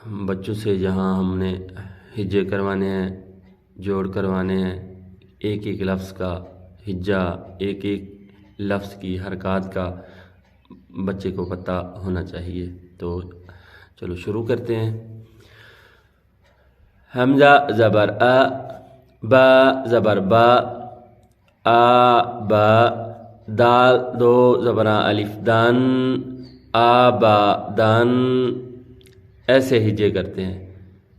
बच्चों से जहाँ हमने हिज्जे करवाने हैं, जोड़ करवाने हैं, एक एक लफ्ज़ का हिज्जा, एक एक लफ्ज़ की हरकत का बच्चे को पता होना चाहिए। तो चलो शुरू करते हैं। हमज़ा ज़बर अ, बा ज़बर बा, आ बा, दाल दो ज़बरा अलिफ दान, आ बा दान। ऐसे हिज्जे करते हैं।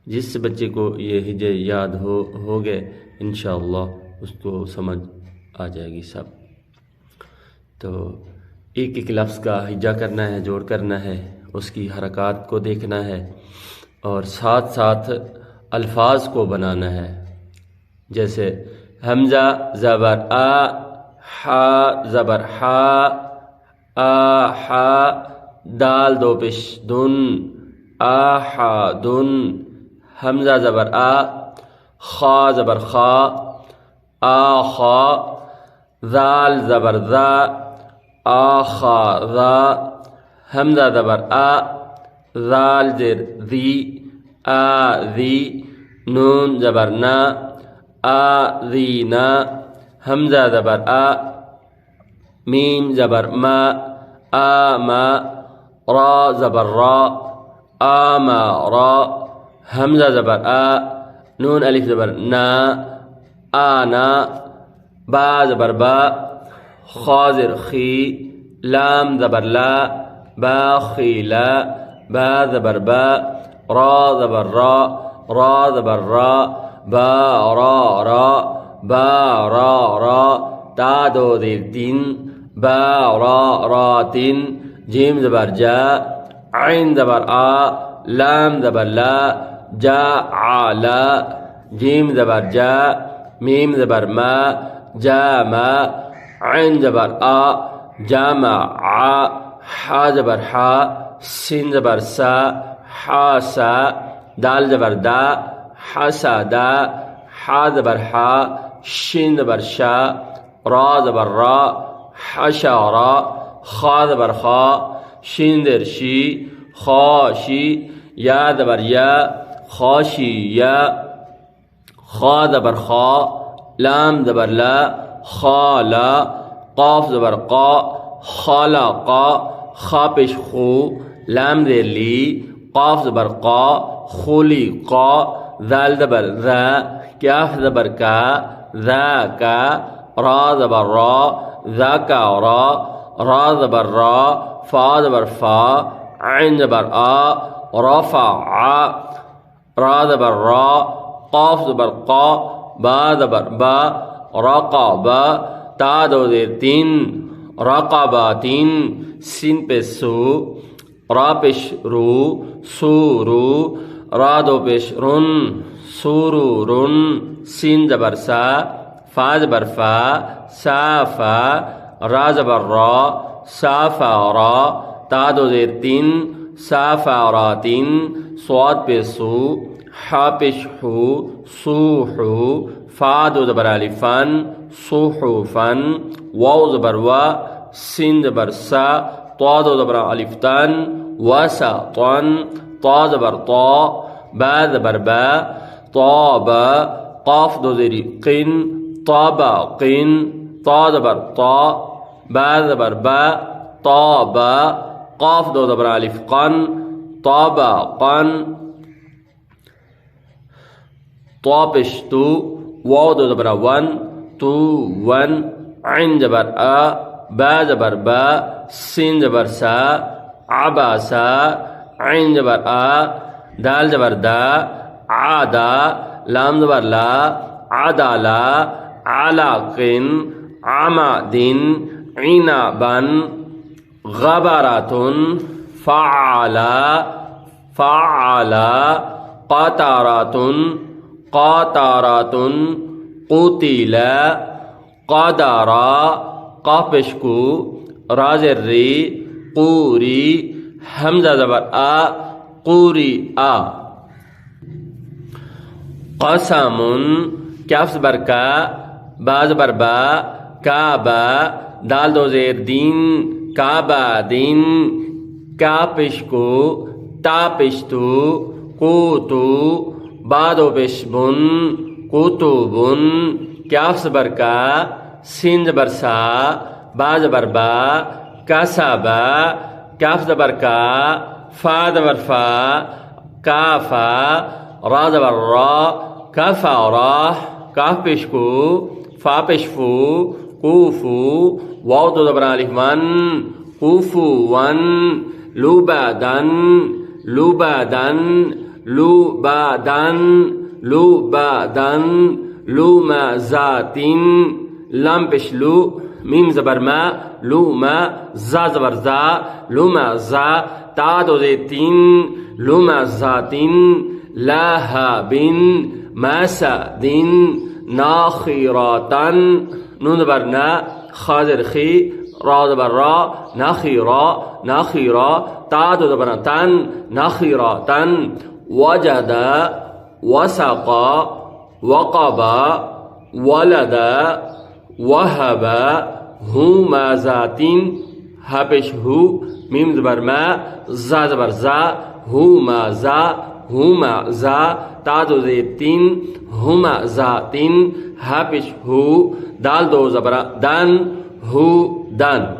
जिस बच्चे को ये हिज्जे याद हो गए इंशाअल्लाह उसको समझ आ जाएगी सब। तो एक एक लफ्ज़ का हिज्जा करना है, जोड़ करना है, उसकी हरकत को देखना है और साथ साथ अल्फाज को बनाना है। जैसे हमज़ा ज़बर आ, हा ज़बर हा, आ हा, दाल दो पेश दुन, आ हा दुन। हमज़ा ज़बर आ, खा ज़बर खा, आ खा, ज़ाल ज़बर ज़ा, आ खा ज़ा। हमज़ा ज़बर आ, ज़ाल ज़ेर ज़ी, आ ज़ी, नून ज़बर ना, आ ज़ी ना। हमज़ा ज़बर आ, मीम ज़बर मा, आ मा, रा ज़बर रा, आ मा रा। हमज़ा ज़बर आ, नून अलिफ ज़बर ना, आ ना, बा ज़बर बा, खा ज़ेर खी, लाम ज़बर ला, बा खी ला, बा ज़बर बा, रा ज़बर रा, रा ज़बर रा, बा रा रा, बा रा रा, ता दो ज़ेर तीन, बा रा रा तीन। जीम ज़बर जा, आइन ज़बर आ, लाम ज़बर ला, जा आ ला। जीम ज़बर जा, मीम ज़बर मा, जा मा, आइन ज़बर आ, जा मा आ, हा ज़बर हा, सिन ज़बर सा, हा सा, दाल ज़बर दा, हा सा दा, हा ज़बर हा, शिन ज़बर शा, रा ज़बर रा, हा शा रा, खा ज़बर खा, शिन ज़ेर शी, खा शी, या ज़बर या, खाशी या, खा ज़बर खा, लाम ज़बर ला, खाला, क़ाफ ज़बर क़ा, खाला क़ा, खा पेश खू, लाम ज़ेर ली, क़ाफ ज़बर क़ा, खुली क़ा, ज़ाल ज़बर ज़ा, काफ ज़बर का, ज़ा का, रा ज़बर रा, ज़ा का रा, रा ज़बर रा, फ़ा ज़बर फ़ा, आइन ज़बर आ, रफ़ा आ, रा ज़बर रा, क़ाफ ज़बर क़ा, बा ज़बर बा, रक़ा बा, ता दो ज़ेर तीन, रक़बा तीन। सिन पे सू, रा पेश रू, सू रू, रा दो पेश रुन, सूरू रुन। सिन ज़बर सा, फ़ा ज़बर फ़ा, सा फ़ा, रा ज़बर रा, सा फ़ा रा, ता दो ज़ेर तीन, सा फ़ा रा तीन। स्वाद पे सू, हा पेश हू, सू हू, फ़ा दो ज़बर अलिफ़न, सूहू फ़न, वाव ज़बर वा, सिन ज़बर सा, ता दो ज़बर अलिफ़तन, वसा तन, ता ज़बर ता, बा ज़बर बा, ता बा, क़ाफ दो ज़ेरी क़िन, ताबा क़िन, ता ज़बर ता, बा ज़बर बा, ता बा, क़ाफ दो ज़बर अलिफ़ क़न, ताबा क़न। ता पेश तू, वाव दो ज़बर वन, तू वन, आइन ज़बर आ, बा ज़बर बा, सिन ज़बर सा, आबा सा, आइन ज़बर आ, दाल ज़बर दा, आदा, लाम ज़बर ला, आदा ला, आला क़िन, आमा दिन, ईना बन, गबरातुन, फ़ाला, फ़ाला, क़तारातुन, क़ातारातुन, क़ुतिला, क़दरा, क़ाफ पेश कू, रा ज़ेर री, क़ूरी, हमज़ा ज़बर आ, क़ूरी आ। क़समुन, काफ ज़बर का, बा ज़बर बा, काबा, दाल दो ज़ेर दिन, काबा दिन, का पेश को, ता पेश तू, قوتو با دو پیش بن قطوبن کاف زبر کا سین زبر سا با زبر با کسبا کاف زبر کا فا زبر فا کافا را زبر را کفارا کاف پیش کو فا پیش فو کوفو واو دو زبر الف ون کوفو ون لوبادن لوبادن لوبادن لوبادن لومزاتن لام پیش لو میم زبر ما لوما زا زبر زا لومزا تا دو زیتین لومزاتن لهابن مسدن ناخراتن نون زبر نا خا زبر خی را زبر را نخیرا نخیرا تا دو زبر تن نخیراتن وجد وسق وقب ولد وهب همزات هبش هو میم زبر ما زا زبر زا همزا همزا تا دو زیتین همزاتین هبش هو دال دو زبر دن هو دن